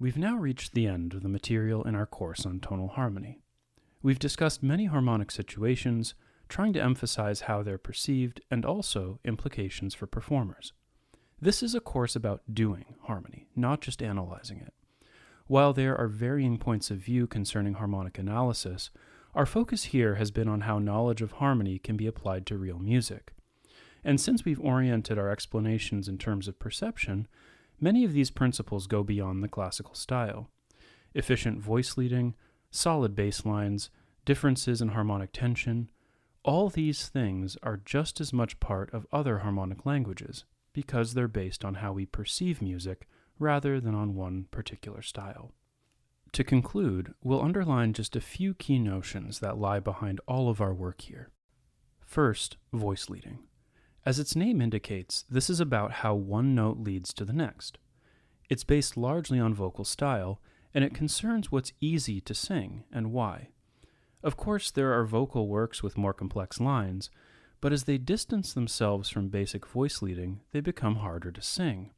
We've now reached the end of the material in our course on tonal harmony. We've discussed many harmonic situations, trying to emphasize how they're perceived and also implications for performers. This is a course about doing harmony, not just analyzing it. While there are varying points of view concerning harmonic analysis, our focus here has been on how knowledge of harmony can be applied to real music. And since we've oriented our explanations in terms of perception, many of these principles go beyond the classical style. Efficient voice leading, solid bass lines, differences in harmonic tension, all these things are just as much part of other harmonic languages because they're based on how we perceive music rather than on one particular style. To conclude, we'll underline just a few key notions that lie behind all of our work here. First, voice leading. As its name indicates, this is about how one note leads to the next. It's based largely on vocal style, and it concerns what's easy to sing and why. Of course, there are vocal works with more complex lines, but as they distance themselves from basic voice leading, they become harder to sing.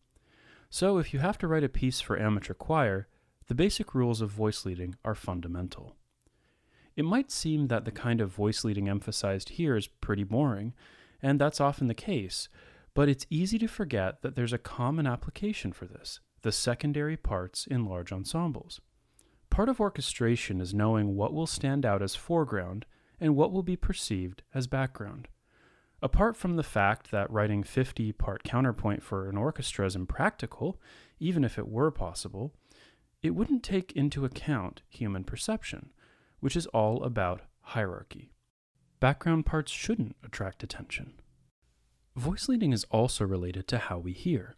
So if you have to write a piece for amateur choir, the basic rules of voice leading are fundamental. It might seem that the kind of voice leading emphasized here is pretty boring, and that's often the case, but it's easy to forget that there's a common application for this, the secondary parts in large ensembles. Part of orchestration is knowing what will stand out as foreground and what will be perceived as background. Apart from the fact that writing 50-part counterpoint for an orchestra is impractical, even if it were possible, it wouldn't take into account human perception, which is all about hierarchy. Background parts shouldn't attract attention. Voice leading is also related to how we hear.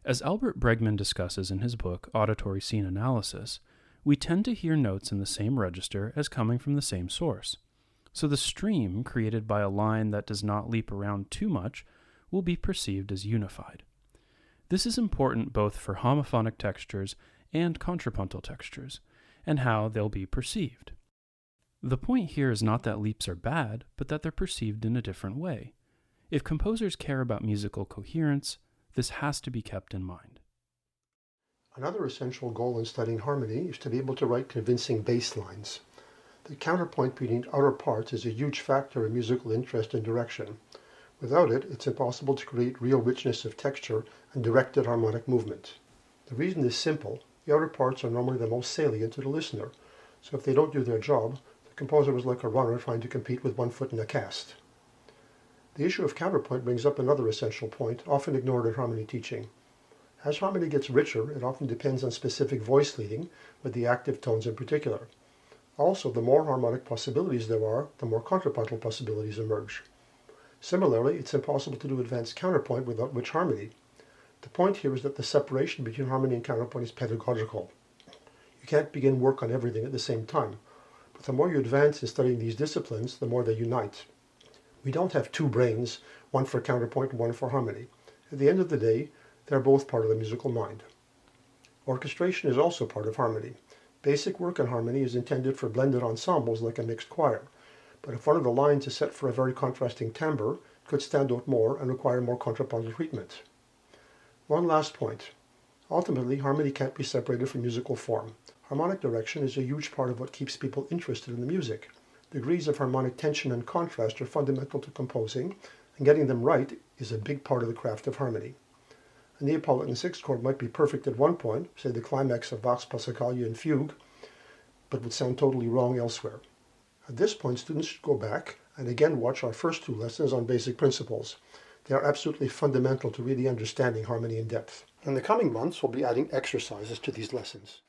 As Albert Bregman discusses in his book Auditory Scene Analysis, we tend to hear notes in the same register as coming from the same source. So the stream created by a line that does not leap around too much will be perceived as unified. This is important both for homophonic textures and contrapuntal textures, and how they'll be perceived. The point here is not that leaps are bad, but that they're perceived in a different way. If composers care about musical coherence, this has to be kept in mind. Another essential goal in studying harmony is to be able to write convincing bass lines. The counterpoint between outer parts is a huge factor in musical interest and direction. Without it, it's impossible to create real richness of texture and directed harmonic movement. The reason is simple. The outer parts are normally the most salient to the listener, so if they don't do their job, the composer is like a runner trying to compete with one foot in a cast. The issue of counterpoint brings up another essential point, often ignored in harmony teaching. As harmony gets richer, it often depends on specific voice leading, with the active tones in particular. Also, the more harmonic possibilities there are, the more contrapuntal possibilities emerge. Similarly, it's impossible to do advanced counterpoint without rich harmony. The point here is that the separation between harmony and counterpoint is pedagogical. You can't begin work on everything at the same time, but the more you advance in studying these disciplines, the more they unite. We don't have two brains, one for counterpoint and one for harmony. At the end of the day, they're both part of the musical mind. Orchestration is also part of harmony. Basic work in harmony is intended for blended ensembles like a mixed choir, but if one of the lines is set for a very contrasting timbre, it could stand out more and require more contrapuntal treatment. One last point. Ultimately, harmony can't be separated from musical form. Harmonic direction is a huge part of what keeps people interested in the music. Degrees of harmonic tension and contrast are fundamental to composing, and getting them right is a big part of the craft of harmony. A Neapolitan sixth chord might be perfect at one point, say the climax of Bach's Passacaglia and Fugue, but would sound totally wrong elsewhere. At this point, students should go back and again watch our first two lessons on basic principles. They are absolutely fundamental to really understanding harmony in depth. In the coming months, we'll be adding exercises to these lessons.